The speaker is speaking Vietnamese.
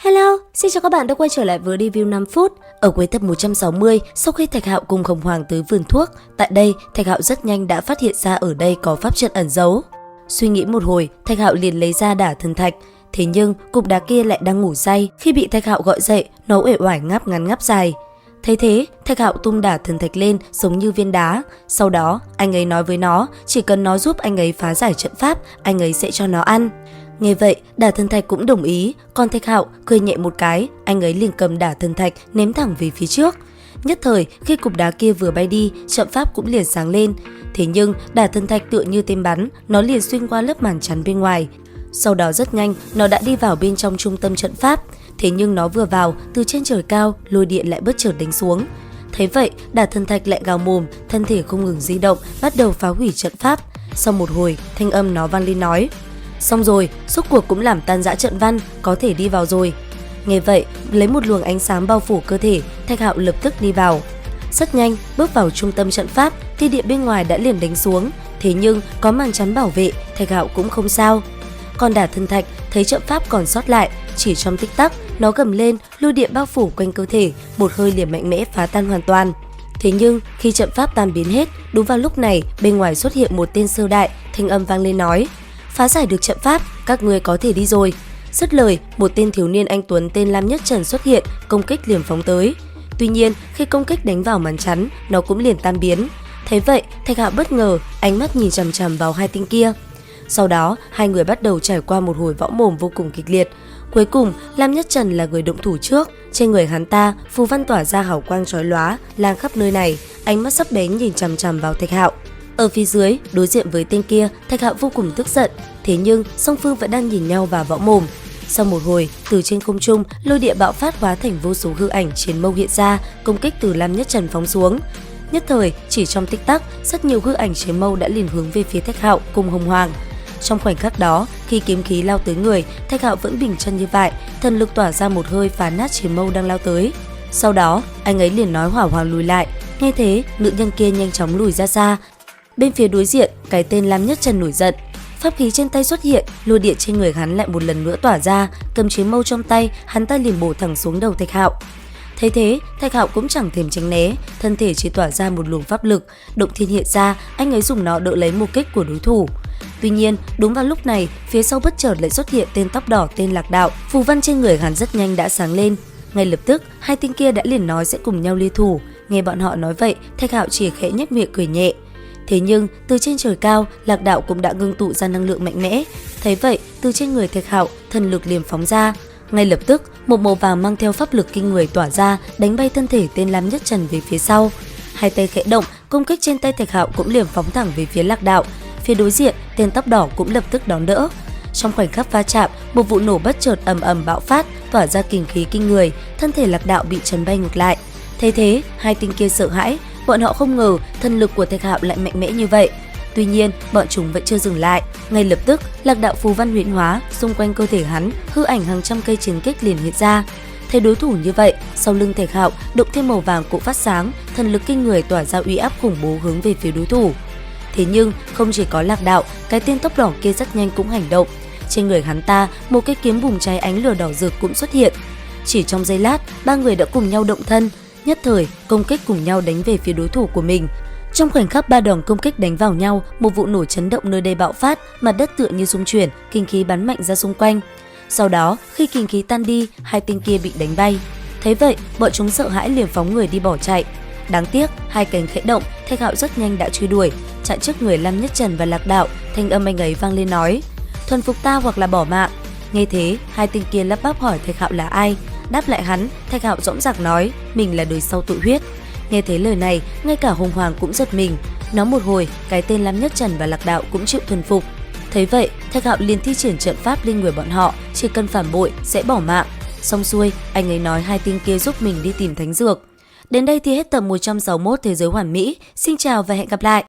Hello, xin chào các bạn đã quay trở lại với review 5 phút. Ở cuối tập 160, sau khi Thạch Hạo cùng Hồng Hoàng tới vườn thuốc, tại đây Thạch Hạo rất nhanh đã phát hiện ra ở đây có pháp trận ẩn giấu. Suy nghĩ một hồi, Thạch Hạo liền lấy ra đả thần thạch. Thế nhưng cục đá kia lại đang ngủ say. Khi bị Thạch Hạo gọi dậy, nó uể oải ngáp ngắn ngáp dài. Thấy thế, Thạch Hạo tung đả thần thạch lên giống như viên đá. Sau đó, anh ấy nói với nó, chỉ cần nó giúp anh ấy phá giải trận pháp, anh ấy sẽ cho nó ăn. Nghe vậy, đả thần thạch cũng đồng ý, còn Thạch Hạo cười nhẹ một cái, anh ấy liền cầm đả thần thạch ném thẳng về phía trước. Nhất thời, khi cục đá kia vừa bay đi, trận pháp cũng liền sáng lên. Thế nhưng, đả thần thạch tựa như tên bắn, nó liền xuyên qua lớp màn chắn bên ngoài. Sau đó rất nhanh, nó đã đi vào bên trong trung tâm trận pháp. Thế nhưng nó vừa vào, từ trên trời cao, lôi điện lại bất chợt đánh xuống. Thấy vậy, đả thần thạch lại gào mồm, thân thể không ngừng di động, bắt đầu phá hủy trận pháp. Sau một hồi, thanh âm nó vang lên nói: xong rồi, rốt cuộc cũng làm tan rã trận văn, có thể đi vào rồi. Nghe vậy, lấy một luồng ánh sáng bao phủ cơ thể, Thạch Hạo lập tức đi vào. Rất nhanh, bước vào trung tâm trận pháp, thì điện bên ngoài đã liền đánh xuống. Thế nhưng, có màn chắn bảo vệ, Thạch Hạo cũng không sao. Còn đả thần thạch, thấy trận pháp còn sót lại, chỉ trong tích tắc, nó gầm lên, lôi điện bao phủ quanh cơ thể, một hơi liền mạnh mẽ phá tan hoàn toàn. Thế nhưng, khi trận pháp tan biến hết, đúng vào lúc này, bên ngoài xuất hiện một tên sơ đại, thanh âm vang lên nói: phá giải được trận pháp, các ngươi có thể đi rồi. Dứt lời, một tên thiếu niên anh tuấn tên Lam Nhất Trần xuất hiện, công kích liền phóng tới. Tuy nhiên, khi công kích đánh vào màn chắn, nó cũng liền tan biến. Thấy vậy, Thạch Hạo bất ngờ, ánh mắt nhìn chằm chằm vào hai tên kia. Sau đó, hai người bắt đầu trải qua một hồi võ mồm vô cùng kịch liệt. Cuối cùng, Lam Nhất Trần là người động thủ trước. Trên người hắn ta, phù văn tỏa ra hào quang chói lóa, lan khắp nơi này, ánh mắt sắc bén nhìn chằm chằm vào Thạch Hạo. Ở phía dưới, đối diện với tên kia, Thạch Hạo vô cùng tức giận. Thế nhưng, song phương vẫn đang nhìn nhau và võ mồm. Sau một hồi, từ trên không trung, lôi địa bạo phát hóa thành vô số hư ảnh chiến mâu hiện ra, công kích từ Lam Nhất Trần phóng xuống. Nhất thời, chỉ trong tích tắc, rất nhiều hư ảnh chiến mâu đã liền hướng về phía Thạch Hạo cùng Hồng Hoàng. Trong khoảnh khắc đó, khi kiếm khí lao tới người, Thạch Hạo vẫn bình chân như vậy, thần lực tỏa ra một hơi phá nát chiến mâu đang lao tới. Sau đó, anh ấy liền nói Hỏa Hoàng lùi lại. Nghe thế, nữ nhân kia nhanh chóng lùi ra xa. Bên phía đối diện, cái tên Lam Nhất Trần nổi giận. Pháp khí trên tay xuất hiện, lôi điện trên người hắn lại một lần nữa tỏa ra, cầm chiến mâu trong tay, hắn ta liền bổ thẳng xuống đầu Thạch Hạo. Thấy thế, Thạch Hạo cũng chẳng thèm tránh né, thân thể chỉ tỏa ra một luồng pháp lực, động thiên hiện ra, anh ấy dùng nó đỡ lấy một kích của đối thủ. Tuy nhiên, đúng vào lúc này, phía sau bất chợt lại xuất hiện tên tóc đỏ tên Lạc Đạo, phù văn trên người hắn rất nhanh đã sáng lên. Ngay lập tức, hai tên kia đã liền nói sẽ cùng nhau liên thủ. Nghe bọn họ nói vậy, Thạch Hạo chỉ khẽ nhếch miệng cười nhẹ. Thế nhưng, từ trên trời cao, Lạc Đạo cũng đã ngưng tụ ra năng lượng mạnh mẽ. Thấy vậy, từ trên người Thạch Hạo, thần lực liền phóng ra. Ngay lập tức, một màu vàng mang theo pháp lực kinh người tỏa ra, đánh bay thân thể tên Lam Nhất Trần về phía sau. Hai tay khẽ động, công kích trên tay Thạch Hạo cũng liền phóng thẳng về phía Lạc Đạo. Phía đối diện, tên tóc đỏ cũng lập tức đón đỡ. Trong khoảnh khắc va chạm, một vụ nổ bất chợt ầm ầm bạo phát, tỏa ra kình khí kinh người, thân thể Lạc Đạo bị chấn bay ngược lại. Thấy thế, hai tên kia sợ hãi, bọn họ không ngờ thần lực của Thạch Hạo lại mạnh mẽ như vậy. Tuy nhiên, bọn chúng vẫn chưa dừng lại. Ngay lập tức, Lạc Đạo phù văn huyễn hóa, xung quanh cơ thể hắn, hư ảnh hàng trăm cây chiến kích liền hiện ra. Thấy đối thủ như vậy, sau lưng Thạch Hạo động thêm màu vàng cũng phát sáng, thần lực kinh người tỏa ra uy áp khủng bố hướng về phía đối thủ. Thế nhưng, không chỉ có Lạc Đạo, cái tên tóc đỏ kia rất nhanh cũng hành động. Trên người hắn ta, một cây kiếm bùng cháy ánh lửa đỏ rực cũng xuất hiện. Chỉ trong giây lát, ba người đã cùng nhau động thân. Nhất thời, công kích cùng nhau đánh về phía đối thủ của mình. Trong khoảnh khắc ba đòn công kích đánh vào nhau, một vụ nổ chấn động nơi đây bạo phát, mặt đất tựa như rung chuyển, kinh khí bắn mạnh ra xung quanh. Sau đó, khi kinh khí tan đi, hai tên kia bị đánh bay. Thấy vậy, bọn chúng sợ hãi liền phóng người đi bỏ chạy. Đáng tiếc, hai cánh khẽ động, Thạch Hạo rất nhanh đã truy đuổi, chặn trước người Lam Nhất Trần và Lạc Đạo. Thanh âm anh ấy vang lên nói: thuần phục ta hoặc là bỏ mạng. Nghe thế, hai tên kia lắp bắp hỏi Thạch Hạo là ai. Đáp lại hắn, Thạch Hạo dõng dạc nói mình là đời sau tội huyết. Nghe thấy lời này, ngay cả Hồng Hoàng cũng giật mình. Nói một hồi, cái tên Lam Nhất Trần và Lạc Đạo cũng chịu thuần phục. Thấy vậy, Thạch Hạo liền thi triển trận pháp lên người bọn họ, chỉ cần phản bội sẽ bỏ mạng. Xong xuôi, anh ấy nói hai tên kia giúp mình đi tìm thánh dược. Đến đây thì hết tập 161 Thế giới hoàn mỹ. Xin chào và hẹn gặp lại.